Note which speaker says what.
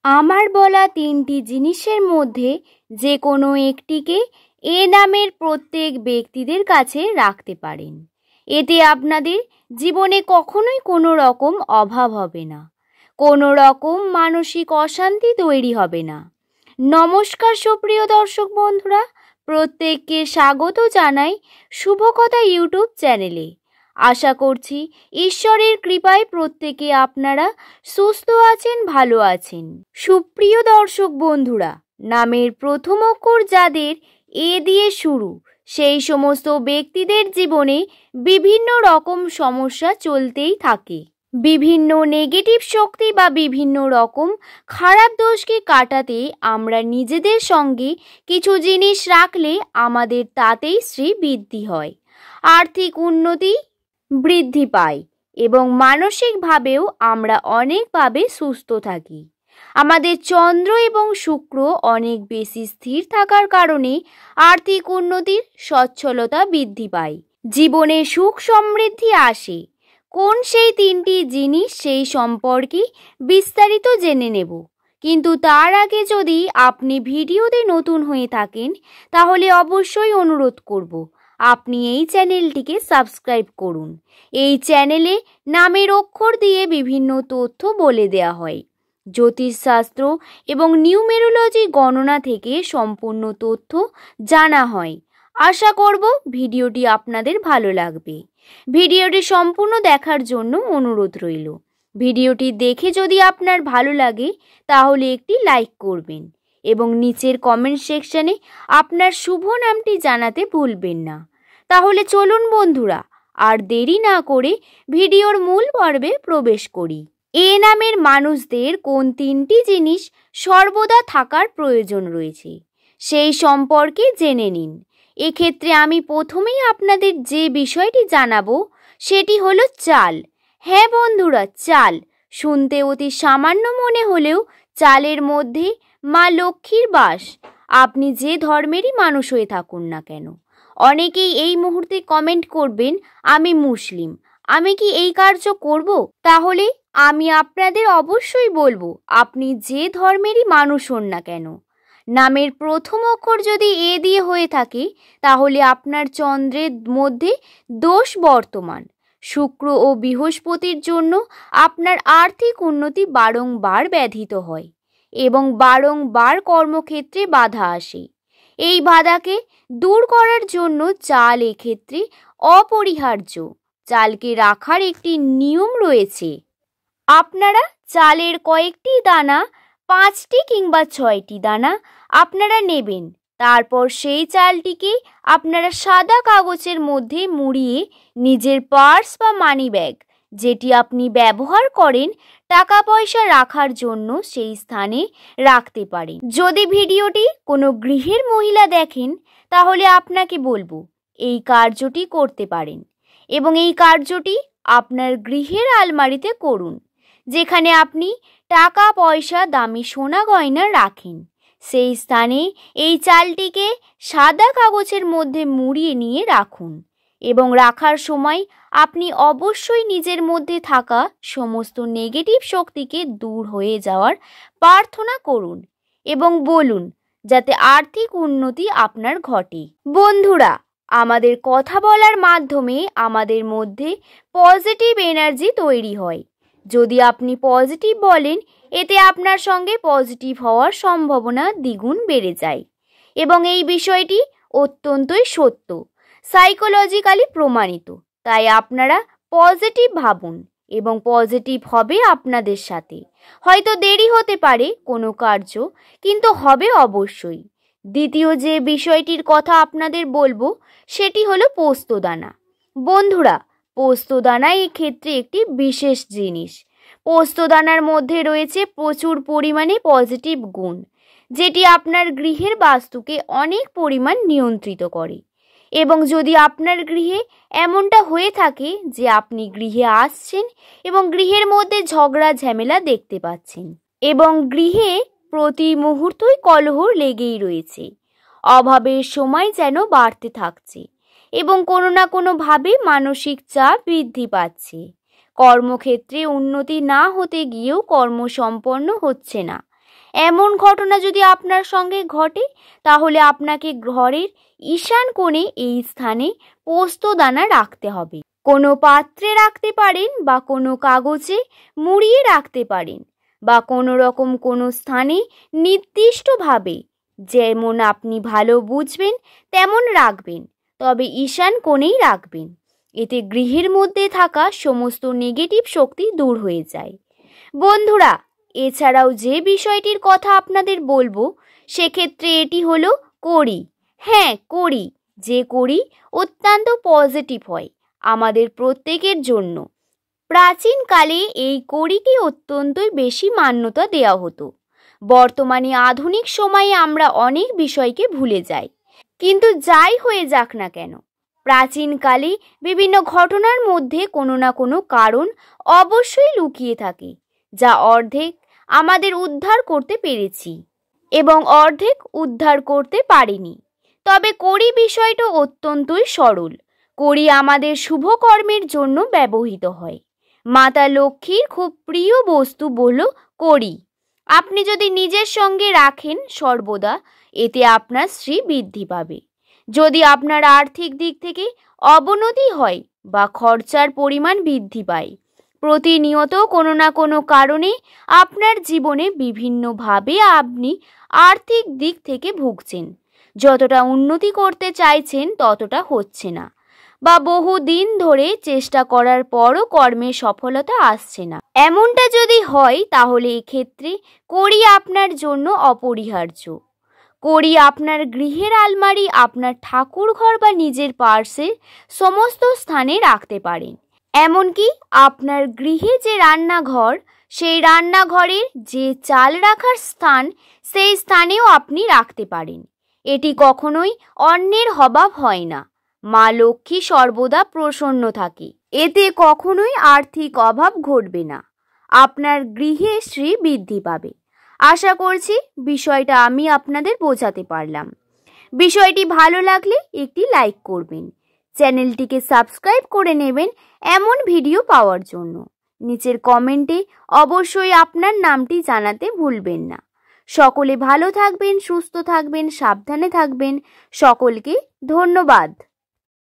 Speaker 1: আমার বলা তিনটি জিনিসের মধ্যে যে কোনো একটিকে এ নামের প্রত্যেক ব্যক্তিদের কাছে রাখতে পারেন। এতে আপনাদের জীবনে কখনোই কোনো রকম অভাব হবে না, কোনো রকম মানসিক অশান্তি তৈরি হবে না। নমস্কার সুপ্রিয় দর্শক বন্ধুরা, প্রত্যেককে স্বাগত জানাই শুভকথা ইউটিউব চ্যানেলে। আশা করছি ঈশ্বরের কৃপায় প্রত্যেকে আপনারা সুস্থ আছেন, ভালো আছেন। সুপ্রিয় দর্শক বন্ধুরা, নামের প্রথম অক্ষর যাদের এ দিয়ে শুরু, সেই সমস্ত ব্যক্তিদের জীবনে বিভিন্ন রকম সমস্যা চলতেই থাকে। বিভিন্ন নেগেটিভ শক্তি বা বিভিন্ন রকম খারাপ দোষকে কাটাতে আমরা নিজেদের সঙ্গে কিছু জিনিস রাখলে আমাদের তাতেই শ্রীবৃদ্ধি হয়, আর্থিক উন্নতি বৃদ্ধি পায় এবং মানসিকভাবেও আমরা অনেকভাবে সুস্থ থাকি। আমাদের চন্দ্র এবং শুক্র অনেক বেশি স্থির থাকার কারণে আর্থিক উন্নতির সচ্ছলতা বৃদ্ধি পায়, জীবনে সুখ সমৃদ্ধি আসে। কোন সেই তিনটি জিনিস সেই সম্পর্কে বিস্তারিত জেনে নেব, কিন্তু তার আগে যদি আপনি ভিডিওতে নতুন হয়ে থাকেন তাহলে অবশ্যই অনুরোধ করব আপনি এই চ্যানেলটিকে সাবস্ক্রাইব করুন। এই চ্যানেলে নামের অক্ষর দিয়ে বিভিন্ন তথ্য বলে দেওয়া হয়। জ্যোতিষশাস্ত্র এবং নিউমেরোলজি গণনা থেকে সম্পূর্ণ তথ্য জানা হয়। আশা করব ভিডিওটি আপনাদের ভালো লাগবে। ভিডিওটি সম্পূর্ণ দেখার জন্য অনুরোধ রইল। ভিডিওটি দেখে যদি আপনার ভালো লাগে তাহলে একটি লাইক করবেন এবং নিচের কমেন্ট সেকশনে আপনার শুভ নামটি জানাতে ভুলবেন না। তাহলে চলুন বন্ধুরা, আর দেরি না করে ভিডিওর মূল পর্বে প্রবেশ করি। এ নামের মানুষদের কোন তিনটি জিনিস সর্বদা থাকার প্রয়োজন রয়েছে সেই সম্পর্কে জেনে নিন। এক্ষেত্রে আমি প্রথমেই আপনাদের যে বিষয়টি জানাবো সেটি হলো চাল। হ্যাঁ বন্ধুরা, চাল শুনতে অতি সামান্য মনে হলেও চালের মধ্যে মা লক্ষ্মীর বাস। আপনি যে ধর্মেরই মানুষ হয়ে থাকুন না কেন, অনেকেই এই মুহূর্তে কমেন্ট করবেন আমি মুসলিম, আমি কি এই কার্য করব? তাহলে আমি আপনাদের অবশ্যই বলবো আপনি যে ধর্মেরই মানুষ হন না কেন, নামের প্রথম অক্ষর যদি এ দিয়ে হয়ে থাকে তাহলে আপনার চন্দ্রের মধ্যে দোষ বর্তমান। শুক্র ও বৃহস্পতির জন্য আপনার আর্থিক উন্নতি বারংবার ব্যাধিত হয় এবং বারংবার কর্মক্ষেত্রে বাধা আসে। এই বাধাকে দূর করার জন্য চাল এক্ষেত্রে অপরিহার্য। চালকে রাখার একটি নিয়ম রয়েছে। আপনারা চালের কয়েকটি দানা, 5টি কিংবা 6টি দানা আপনারা নেবেন। তারপর সেই চালটিকে আপনারা সাদা কাগজের মধ্যে মুড়িয়ে নিজের পার্স বা মানি ব্যাগ, যেটি আপনি ব্যবহার করেন টাকা পয়সা রাখার জন্য, সেই স্থানে রাখতে পারেন। যদি ভিডিওটি কোনো গৃহের মহিলা দেখেন তাহলে আপনাকে বলবো এই কার্যটি করতে পারেন এবং এই কার্যটি আপনার গৃহের আলমারিতে করুন, যেখানে আপনি টাকা পয়সা দামি সোনা গয়না রাখেন। সেই স্থানে এই চালটিকে সাদা কাগজের মধ্যে মুড়িয়ে নিয়ে রাখুন এবং রাখার সময় আপনি অবশ্যই নিজের মধ্যে থাকা সমস্ত নেগেটিভ শক্তিকে দূর হয়ে যাওয়ার প্রার্থনা করুন এবং বলুন যাতে আর্থিক উন্নতি আপনার ঘটে। বন্ধুরা, আমাদের কথা বলার মাধ্যমে আমাদের মধ্যে পজিটিভ এনার্জি তৈরি হয়। যদি আপনি পজিটিভ বলেন এতে আপনার সঙ্গে পজিটিভ হওয়ার সম্ভাবনা দ্বিগুণ বেড়ে যায় এবং এই বিষয়টি অত্যন্তই সত্য, সাইকোলজিক্যালি প্রমাণিত। তাই আপনারা পজিটিভ ভাবুন এবং পজিটিভ হবে আপনাদের সাথে। হয়তো দেরি হতে পারে কোনো কার্য, কিন্তু হবে অবশ্যই। দ্বিতীয় যে বিষয়টির কথা আপনাদের বলবো সেটি হলো পোস্তদানা। বন্ধুরা, পোস্তদানা এই ক্ষেত্রে একটি বিশেষ জিনিস। পোস্তদানার মধ্যে রয়েছে প্রচুর পরিমাণে পজিটিভ গুণ, যেটি আপনার গৃহের বাস্তুকে অনেক পরিমাণ নিয়ন্ত্রিত করে। এবং যদি আপনার গৃহে এমনটা হয়ে থাকে যে আপনি গৃহে আসছেন এবং গৃহের মধ্যে ঝগড়া ঝামেলা দেখতে পাচ্ছেন এবং গৃহে প্রতি মুহূর্তই কলহ লেগেই রয়েছে, অভাবের সময় যেন বাড়তে থাকছে এবং কোনো না কোনোভাবে মানসিক চাপ বৃদ্ধি পাচ্ছে, কর্মক্ষেত্রে উন্নতি না হতে গিয়েও কর্ম সম্পন্ন হচ্ছে না, এমন ঘটনা যদি আপনার সঙ্গে ঘটে তাহলে আপনাকে ঘরের ঈশান কোণে এই স্থানে পোস্তদানা রাখতে হবে। কোনো পাত্রে রাখতে পারেন বা কোনো কাগজে মুড়িয়ে রাখতে পারেন বা কোনো রকম কোনো স্থানে নির্দিষ্টভাবে যেমন আপনি ভালো বুঝবেন তেমন রাখবেন, তবে ঈশান কোণেই রাখবেন। এতে গৃহের মধ্যে থাকা সমস্ত নেগেটিভ শক্তি দূর হয়ে যায়। বন্ধুরা, এছাড়াও যে বিষয়টির কথা আপনাদের বলবো সেক্ষেত্রে এটি হলো কড়ি। হ্যাঁ, কড়ি, যে কড়ি অত্যন্ত পজিটিভ হয় আমাদের প্রত্যেকের জন্য। প্রাচীনকালে এই কড়িকে অত্যন্তই বেশি মান্যতা দেওয়া হতো। বর্তমানে আধুনিক সময়ে আমরা অনেক বিষয়কে ভুলে যাই, কিন্তু যাই হয়ে যাক না কেন, প্রাচীনকালে বিভিন্ন ঘটনার মধ্যে কোনো না কোনো কারণ অবশ্যই লুকিয়ে থাকে, যা অর্ধেক আমাদের উদ্ধার করতে পেরেছি এবং অর্ধেক উদ্ধার করতে পারিনি। তবে কড়ি বিষয়টা অত্যন্তই সরল। কড়ি আমাদের শুভ কর্মের জন্য ব্যবহৃত হয়। মাতা লক্ষ্মীর খুব প্রিয় বস্তু হলো কড়ি। আপনি যদি নিজের সঙ্গে রাখেন সর্বদা, এতে আপনার শ্রী বৃদ্ধি পাবে। যদি আপনার আর্থিক দিক থেকে অবনতি হয় বা খরচার পরিমাণ বৃদ্ধি পায়, প্রতিনিয়ত কোনো না কোনো কারণে আপনার জীবনে বিভিন্নভাবে আপনি আর্থিক দিক থেকে ভুগছেন, যতটা উন্নতি করতে চাইছেন ততটা হচ্ছে না, বা বহু দিন ধরে চেষ্টা করার পরও কর্মে সফলতা আসছে না, এমনটা যদি হয় তাহলে এক্ষেত্রে কড়ি আপনার জন্য অপরিহার্য। কড়ি আপনার গৃহের আলমারি, আপনার ঠাকুর ঘর বা নিজের পার্সের সমস্ত স্থানে রাখতে পারেন। এমনকি আপনার গৃহে যে রান্নাঘর, সেই রান্নাঘরের যে চাল রাখার স্থান, সেই স্থানেও আপনি রাখতে পারেন। এটি কখনোই অন্যের অভাব হয় না। মা লক্ষ্মী সর্বদা প্রসন্ন থাকে। এতে কখনোই আর্থিক অভাব ঘটবে না। আপনার গৃহে শ্রী বৃদ্ধি পাবে। আশা করছি বিষয়টা আমি আপনাদের বোঝাতে পারলাম। বিষয়টি ভালো লাগলে একটি লাইক করবেন, চ্যানেলটিকে সাবস্ক্রাইব করে নেবেন এমন ভিডিও পাওয়ার জন্য। নিচের কমেন্টে অবশ্যই আপনার নামটি জানাতে ভুলবেন না। সকলে ভালো থাকবেন, সুস্থ থাকবেন, সাবধানে থাকবেন। সকলকে ধন্যবাদ।